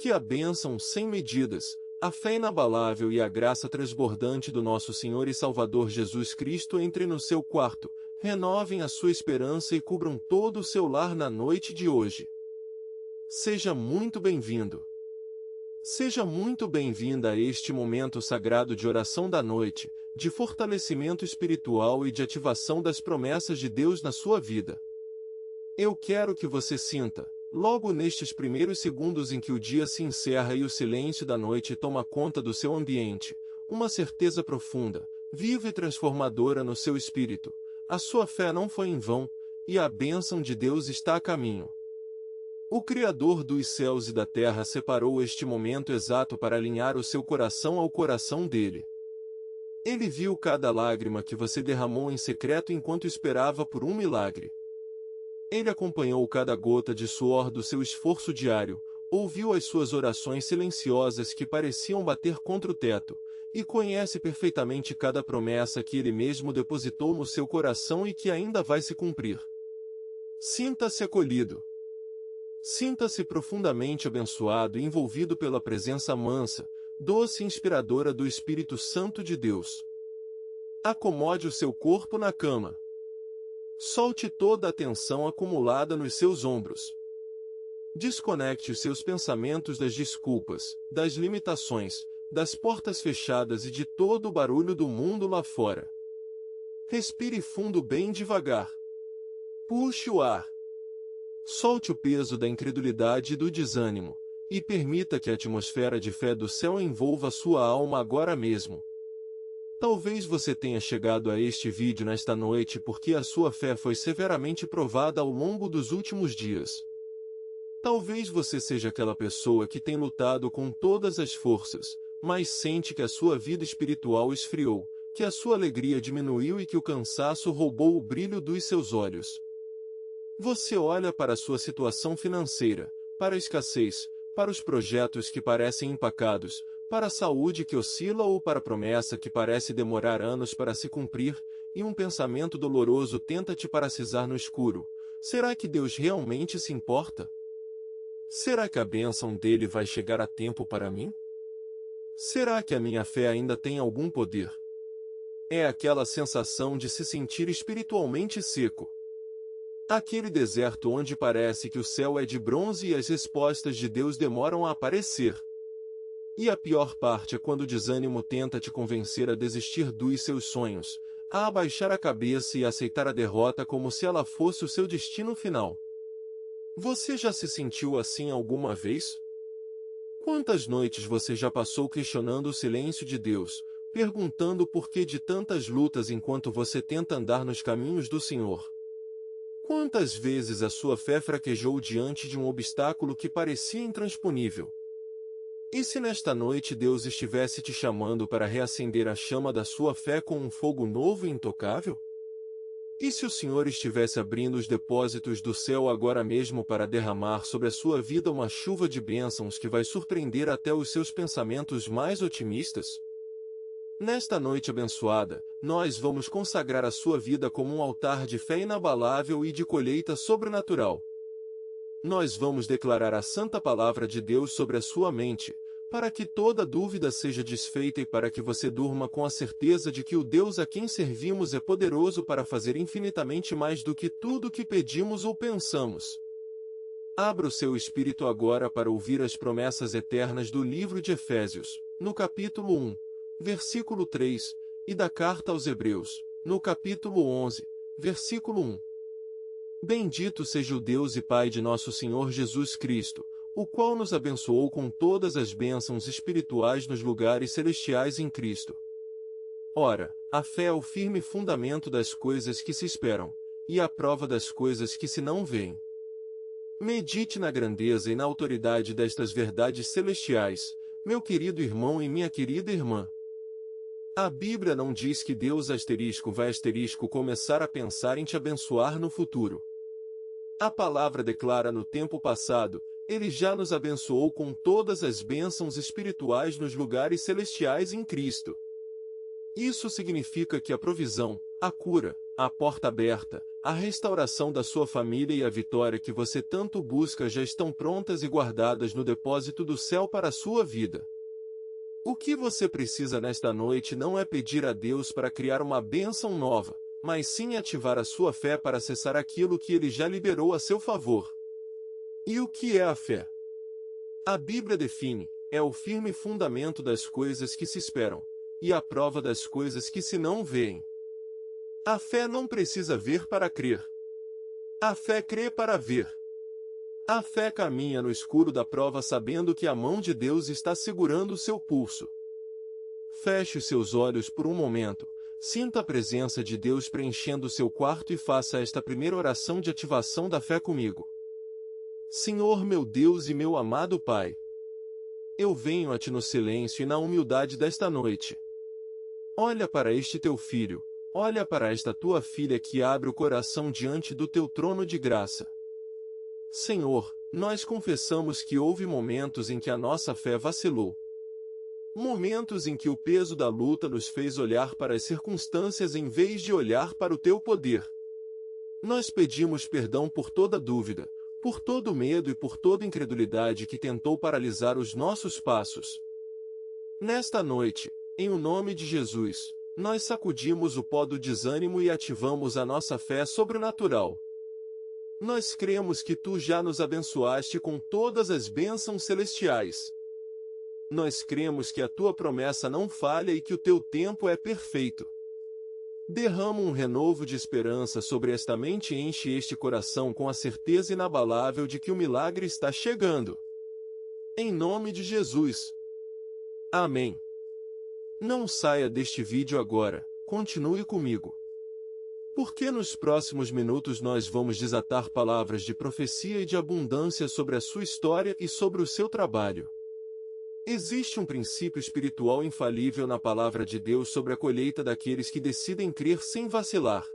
Que a bênção sem medidas, a fé inabalável e a graça transbordante do nosso Senhor e Salvador Jesus Cristo entrem no seu quarto, renovem a sua esperança e cubram todo o seu lar na noite de hoje. Seja muito bem-vindo. Seja muito bem-vinda a este momento sagrado de oração da noite, de fortalecimento espiritual e de ativação das promessas de Deus na sua vida. Eu quero que você sinta, logo nestes primeiros segundos em que o dia se encerra e o silêncio da noite toma conta do seu ambiente, uma certeza profunda, viva e transformadora no seu espírito. A sua fé não foi em vão, e a bênção de Deus está a caminho. O Criador dos céus e da terra separou este momento exato para alinhar o seu coração ao coração dele. Ele viu cada lágrima que você derramou em secreto enquanto esperava por um milagre. Ele acompanhou cada gota de suor do seu esforço diário, ouviu as suas orações silenciosas que pareciam bater contra o teto, e conhece perfeitamente cada promessa que ele mesmo depositou no seu coração e que ainda vai se cumprir. Sinta-se acolhido. Sinta-se profundamente abençoado e envolvido pela presença mansa, doce e inspiradora do Espírito Santo de Deus. Acomode o seu corpo na cama. Solte toda a tensão acumulada nos seus ombros. Desconecte os seus pensamentos das desculpas, das limitações, das portas fechadas e de todo o barulho do mundo lá fora. Respire fundo bem devagar. Puxe o ar. Solte o peso da incredulidade e do desânimo, e permita que a atmosfera de fé do céu envolva sua alma agora mesmo. Talvez você tenha chegado a este vídeo nesta noite porque a sua fé foi severamente provada ao longo dos últimos dias. Talvez você seja aquela pessoa que tem lutado com todas as forças, mas sente que a sua vida espiritual esfriou, que a sua alegria diminuiu e que o cansaço roubou o brilho dos seus olhos. Você olha para a sua situação financeira, para a escassez, para os projetos que parecem empacados, para a saúde que oscila ou para a promessa que parece demorar anos para se cumprir, e um pensamento doloroso tenta te paralisar no escuro. Será que Deus realmente se importa? Será que a bênção dele vai chegar a tempo para mim? Será que a minha fé ainda tem algum poder? É aquela sensação de se sentir espiritualmente seco. Aquele deserto onde parece que o céu é de bronze e as respostas de Deus demoram a aparecer. E a pior parte é quando o desânimo tenta te convencer a desistir dos seus sonhos, a abaixar a cabeça e aceitar a derrota como se ela fosse o seu destino final. Você já se sentiu assim alguma vez? Quantas noites você já passou questionando o silêncio de Deus, perguntando o porquê de tantas lutas enquanto você tenta andar nos caminhos do Senhor? Quantas vezes a sua fé fraquejou diante de um obstáculo que parecia intransponível? E se nesta noite Deus estivesse te chamando para reacender a chama da sua fé com um fogo novo e intocável? E se o Senhor estivesse abrindo os depósitos do céu agora mesmo para derramar sobre a sua vida uma chuva de bênçãos que vai surpreender até os seus pensamentos mais otimistas? Nesta noite abençoada, nós vamos consagrar a sua vida como um altar de fé inabalável e de colheita sobrenatural. Nós vamos declarar a santa palavra de Deus sobre a sua mente, para que toda dúvida seja desfeita e para que você durma com a certeza de que o Deus a quem servimos é poderoso para fazer infinitamente mais do que tudo o que pedimos ou pensamos. Abra o seu espírito agora para ouvir as promessas eternas do livro de Efésios, no capítulo 1, versículo 3, e da carta aos Hebreus, no capítulo 11, versículo 1. Bendito seja o Deus e Pai de nosso Senhor Jesus Cristo, o qual nos abençoou com todas as bênçãos espirituais nos lugares celestiais em Cristo. Ora, a fé é o firme fundamento das coisas que se esperam, e a prova das coisas que se não veem. Medite na grandeza e na autoridade destas verdades celestiais, meu querido irmão e minha querida irmã. A Bíblia não diz que Deus vai começar a pensar em te abençoar no futuro. A palavra declara no tempo passado, Ele já nos abençoou com todas as bênçãos espirituais nos lugares celestiais em Cristo. Isso significa que a provisão, a cura, a porta aberta, a restauração da sua família e a vitória que você tanto busca já estão prontas e guardadas no depósito do céu para a sua vida. O que você precisa nesta noite não é pedir a Deus para criar uma bênção nova, mas sim ativar a sua fé para acessar aquilo que Ele já liberou a seu favor. E o que é a fé? A Bíblia define: é o firme fundamento das coisas que se esperam, e a prova das coisas que se não veem. A fé não precisa ver para crer. A fé crê para ver. A fé caminha no escuro da prova sabendo que a mão de Deus está segurando o seu pulso. Feche os seus olhos por um momento, sinta a presença de Deus preenchendo o seu quarto e faça esta primeira oração de ativação da fé comigo. Senhor meu Deus e meu amado Pai, eu venho a Ti no silêncio e na humildade desta noite. Olha para este Teu filho, olha para esta Tua filha que abre o coração diante do Teu trono de graça. Senhor, nós confessamos que houve momentos em que a nossa fé vacilou. Momentos em que o peso da luta nos fez olhar para as circunstâncias em vez de olhar para o Teu poder. Nós pedimos perdão por toda dúvida, por todo medo e por toda incredulidade que tentou paralisar os nossos passos. Nesta noite, em o nome de Jesus, nós sacudimos o pó do desânimo e ativamos a nossa fé sobrenatural. Nós cremos que Tu já nos abençoaste com todas as bênçãos celestiais. Nós cremos que a Tua promessa não falha e que o Teu tempo é perfeito. Derrama um renovo de esperança sobre esta mente e enche este coração com a certeza inabalável de que o milagre está chegando. Em nome de Jesus. Amém. Não saia deste vídeo agora, continue comigo. Porque nos próximos minutos nós vamos desatar palavras de profecia e de abundância sobre a sua história e sobre o seu trabalho. Existe um princípio espiritual infalível na palavra de Deus sobre a colheita daqueles que decidem crer sem vacilar.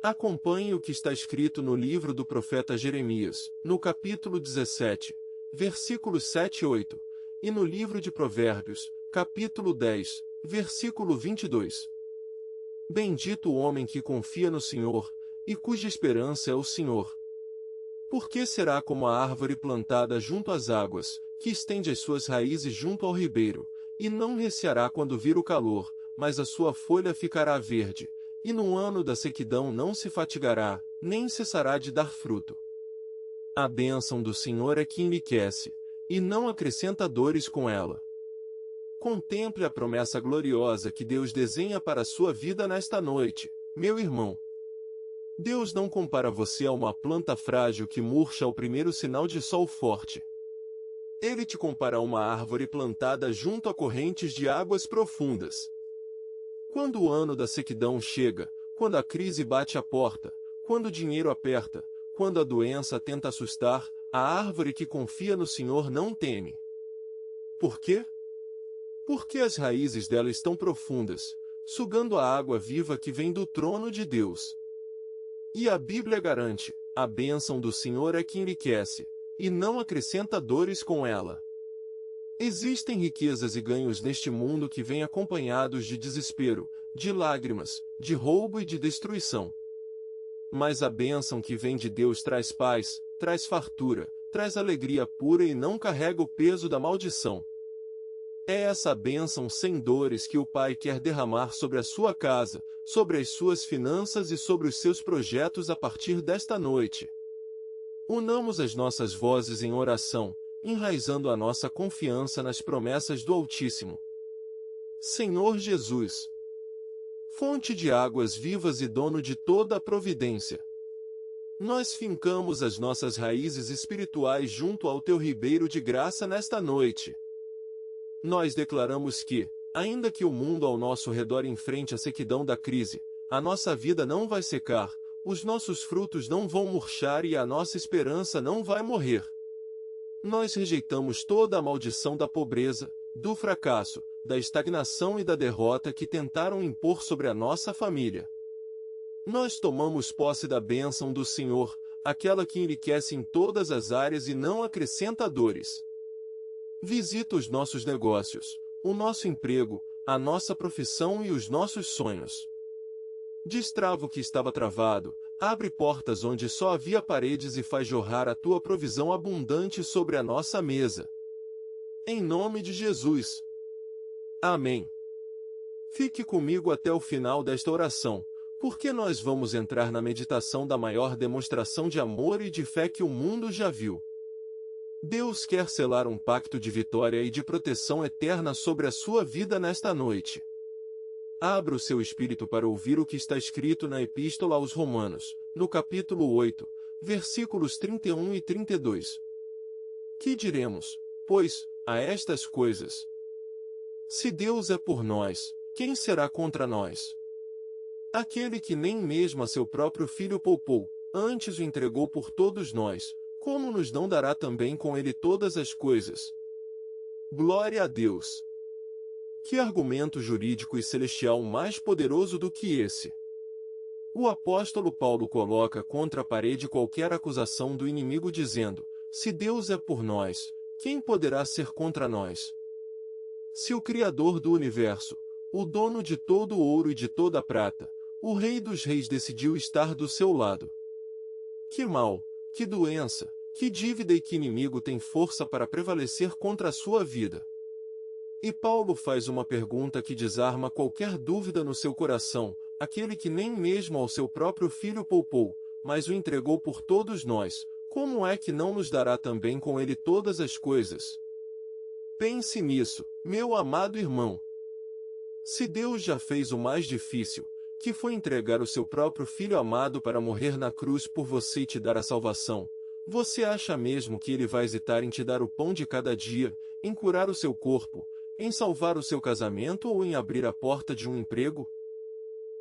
Acompanhe o que está escrito no livro do profeta Jeremias, no capítulo 17, versículos 7 e 8, e no livro de Provérbios, capítulo 10, versículo 22. Bendito o homem que confia no Senhor, e cuja esperança é o Senhor. Porque será como a árvore plantada junto às águas, que estende as suas raízes junto ao ribeiro, e não receará quando vir o calor, mas a sua folha ficará verde, e no ano da sequidão não se fatigará, nem cessará de dar fruto. A bênção do Senhor é que enriquece, e não acrescenta dores com ela. Contemple a promessa gloriosa que Deus desenha para a sua vida nesta noite, meu irmão. Deus não compara você a uma planta frágil que murcha ao primeiro sinal de sol forte. Ele te compara a uma árvore plantada junto a correntes de águas profundas. Quando o ano da sequidão chega, quando a crise bate à porta, quando o dinheiro aperta, quando a doença tenta assustar, a árvore que confia no Senhor não teme. Por quê? Porque as raízes dela estão profundas, sugando a água viva que vem do trono de Deus. E a Bíblia garante: a bênção do Senhor é que enriquece, e não acrescenta dores com ela. Existem riquezas e ganhos neste mundo que vêm acompanhados de desespero, de lágrimas, de roubo e de destruição. Mas a bênção que vem de Deus traz paz, traz fartura, traz alegria pura e não carrega o peso da maldição. É essa bênção sem dores que o Pai quer derramar sobre a sua casa, sobre as suas finanças e sobre os seus projetos a partir desta noite. Unamos as nossas vozes em oração, enraizando a nossa confiança nas promessas do Altíssimo. Senhor Jesus, fonte de águas vivas e dono de toda a providência, nós fincamos as nossas raízes espirituais junto ao Teu ribeiro de graça nesta noite. Nós declaramos que, ainda que o mundo ao nosso redor enfrente a sequidão da crise, a nossa vida não vai secar, os nossos frutos não vão murchar e a nossa esperança não vai morrer. Nós rejeitamos toda a maldição da pobreza, do fracasso, da estagnação e da derrota que tentaram impor sobre a nossa família. Nós tomamos posse da bênção do Senhor, aquela que enriquece em todas as áreas e não acrescenta dores. Visita os nossos negócios, o nosso emprego, a nossa profissão e os nossos sonhos. Destrava o que estava travado, Abre portas onde só havia paredes e faz jorrar a tua provisão abundante sobre a nossa mesa. Em nome de Jesus. Amém. Fique comigo até o final desta oração, porque nós vamos entrar na meditação da maior demonstração de amor e de fé que o mundo já viu. Deus quer selar um pacto de vitória e de proteção eterna sobre a sua vida nesta noite. Abra o seu espírito para ouvir o que está escrito na Epístola aos Romanos, no capítulo 8, versículos 31 e 32. Que diremos, pois, a estas coisas? Se Deus é por nós, quem será contra nós? Aquele que nem mesmo a seu próprio filho poupou, antes o entregou por todos nós, como nos não dará também com ele todas as coisas? Glória a Deus! Que argumento jurídico e celestial mais poderoso do que esse? O apóstolo Paulo coloca contra a parede qualquer acusação do inimigo dizendo, se Deus é por nós, quem poderá ser contra nós? Se o Criador do universo, o dono de todo o ouro e de toda a prata, o Rei dos Reis decidiu estar do seu lado. Que mal, que doença, que dívida e que inimigo tem força para prevalecer contra a sua vida? E Paulo faz uma pergunta que desarma qualquer dúvida no seu coração, aquele que nem mesmo ao seu próprio filho poupou, mas o entregou por todos nós, como é que não nos dará também com ele todas as coisas? Pense nisso, meu amado irmão. Se Deus já fez o mais difícil, que foi entregar o seu próprio Filho amado para morrer na cruz por você e te dar a salvação, você acha mesmo que ele vai hesitar em te dar o pão de cada dia, em curar o seu corpo, em salvar o seu casamento ou em abrir a porta de um emprego?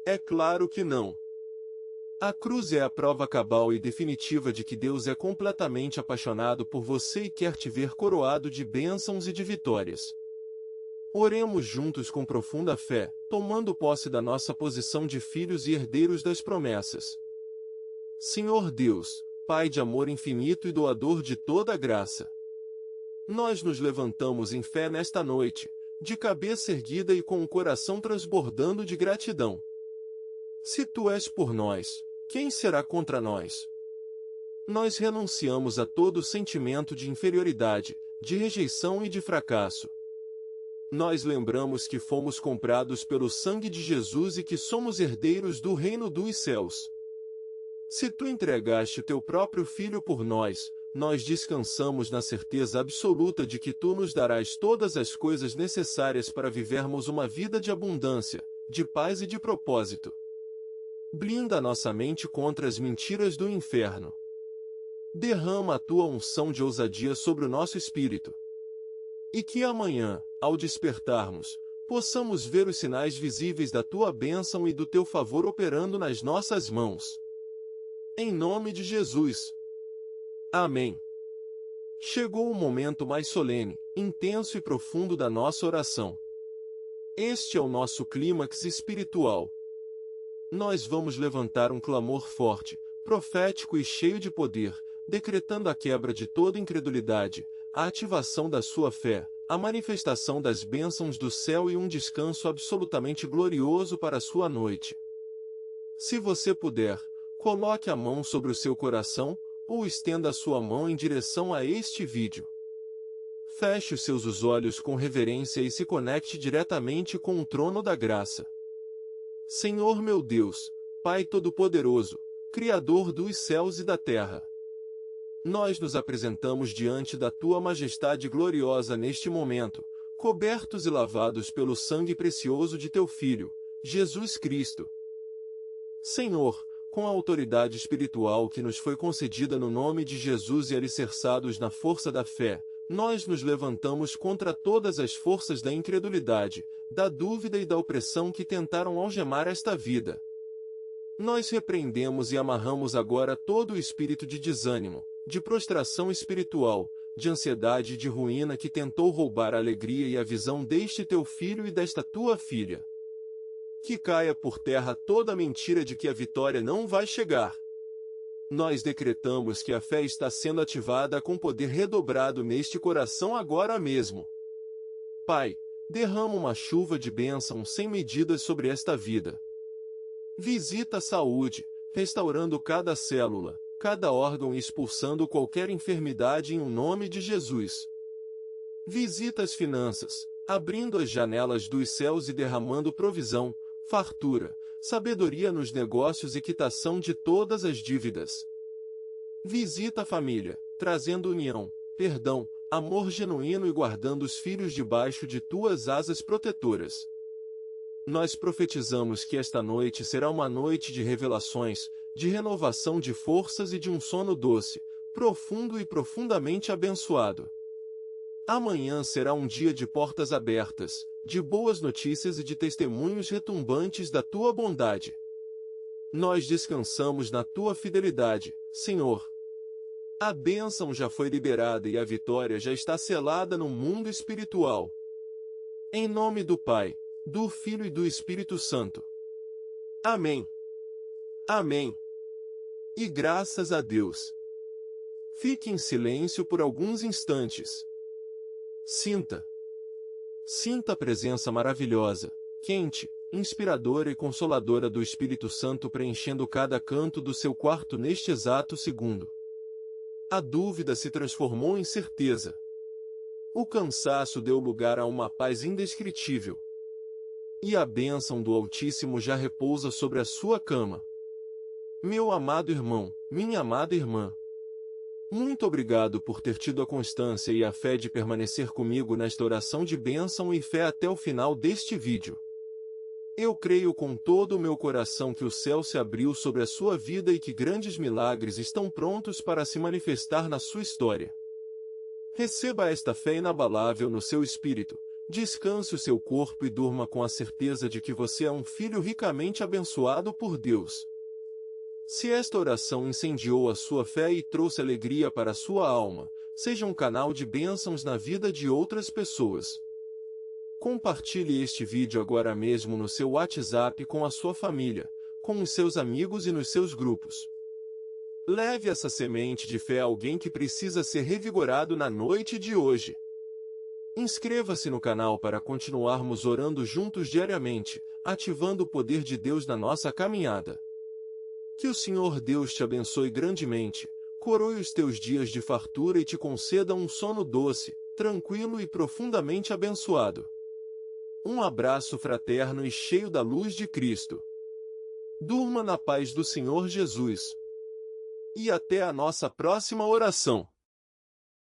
É claro que não. A cruz é a prova cabal e definitiva de que Deus é completamente apaixonado por você e quer te ver coroado de bênçãos e de vitórias. Oremos juntos com profunda fé, tomando posse da nossa posição de filhos e herdeiros das promessas. Senhor Deus, Pai de amor infinito e doador de toda a graça, nós nos levantamos em fé nesta noite, de cabeça erguida e com o coração transbordando de gratidão. Se Tu és por nós, quem será contra nós? Nós renunciamos a todo sentimento de inferioridade, de rejeição e de fracasso. Nós lembramos que fomos comprados pelo sangue de Jesus e que somos herdeiros do reino dos céus. Se Tu entregaste Teu próprio Filho por nós, nós descansamos na certeza absoluta de que Tu nos darás todas as coisas necessárias para vivermos uma vida de abundância, de paz e de propósito. Blinda nossa mente contra as mentiras do inferno. Derrama a Tua unção de ousadia sobre o nosso espírito. E que amanhã, ao despertarmos, possamos ver os sinais visíveis da Tua bênção e do Teu favor operando nas nossas mãos. Em nome de Jesus. Amém. Chegou o momento mais solene, intenso e profundo da nossa oração. Este é o nosso clímax espiritual. Nós vamos levantar um clamor forte, profético e cheio de poder, decretando a quebra de toda incredulidade, a ativação da sua fé, a manifestação das bênçãos do céu e um descanso absolutamente glorioso para a sua noite. Se você puder, coloque a mão sobre o seu coração, ou estenda a sua mão em direção a este vídeo. Feche os seus olhos com reverência e se conecte diretamente com o trono da graça. Senhor meu Deus, Pai Todo-Poderoso, Criador dos céus e da terra, nós nos apresentamos diante da Tua majestade gloriosa neste momento, cobertos e lavados pelo sangue precioso de Teu Filho, Jesus Cristo. Senhor, com a autoridade espiritual que nos foi concedida no nome de Jesus e alicerçados na força da fé, nós nos levantamos contra todas as forças da incredulidade, da dúvida e da opressão que tentaram algemar esta vida. Nós repreendemos e amarramos agora todo o espírito de desânimo, de prostração espiritual, de ansiedade e de ruína que tentou roubar a alegria e a visão deste Teu Filho e desta Tua Filha. Que caia por terra toda a mentira de que a vitória não vai chegar. Nós decretamos que a fé está sendo ativada com poder redobrado neste coração agora mesmo. Pai, derrama uma chuva de bênção sem medidas sobre esta vida. Visita a saúde, restaurando cada célula, cada órgão e expulsando qualquer enfermidade em nome de Jesus. Visita as finanças, abrindo as janelas dos céus e derramando provisão, fartura, sabedoria nos negócios e quitação de todas as dívidas. Visita a família, trazendo união, perdão, amor genuíno e guardando os filhos debaixo de tuas asas protetoras. Nós profetizamos que esta noite será uma noite de revelações, de renovação de forças e de um sono doce, profundo e profundamente abençoado. Amanhã será um dia de portas abertas, de boas notícias e de testemunhos retumbantes da tua bondade. Nós descansamos na tua fidelidade, Senhor. A bênção já foi liberada e a vitória já está selada no mundo espiritual. Em nome do Pai, do Filho e do Espírito Santo. Amém. Amém. E graças a Deus. Fique em silêncio por alguns instantes. Sinta a presença maravilhosa, quente, inspiradora e consoladora do Espírito Santo preenchendo cada canto do seu quarto neste exato segundo. A dúvida se transformou em certeza. O cansaço deu lugar a uma paz indescritível. E a bênção do Altíssimo já repousa sobre a sua cama. Meu amado irmão, minha amada irmã, muito obrigado por ter tido a constância e a fé de permanecer comigo nesta oração de bênção e fé até o final deste vídeo. Eu creio com todo o meu coração que o céu se abriu sobre a sua vida e que grandes milagres estão prontos para se manifestar na sua história. Receba esta fé inabalável no seu espírito, descanse o seu corpo e durma com a certeza de que você é um filho ricamente abençoado por Deus. Se esta oração incendiou a sua fé e trouxe alegria para a sua alma, seja um canal de bênçãos na vida de outras pessoas. Compartilhe este vídeo agora mesmo no seu WhatsApp com a sua família, com os seus amigos e nos seus grupos. Leve essa semente de fé a alguém que precisa ser revigorado na noite de hoje. Inscreva-se no canal para continuarmos orando juntos diariamente, ativando o poder de Deus na nossa caminhada. Que o Senhor Deus te abençoe grandemente, coroe os teus dias de fartura e te conceda um sono doce, tranquilo e profundamente abençoado. Um abraço fraterno e cheio da luz de Cristo. Durma na paz do Senhor Jesus. E até a nossa próxima oração.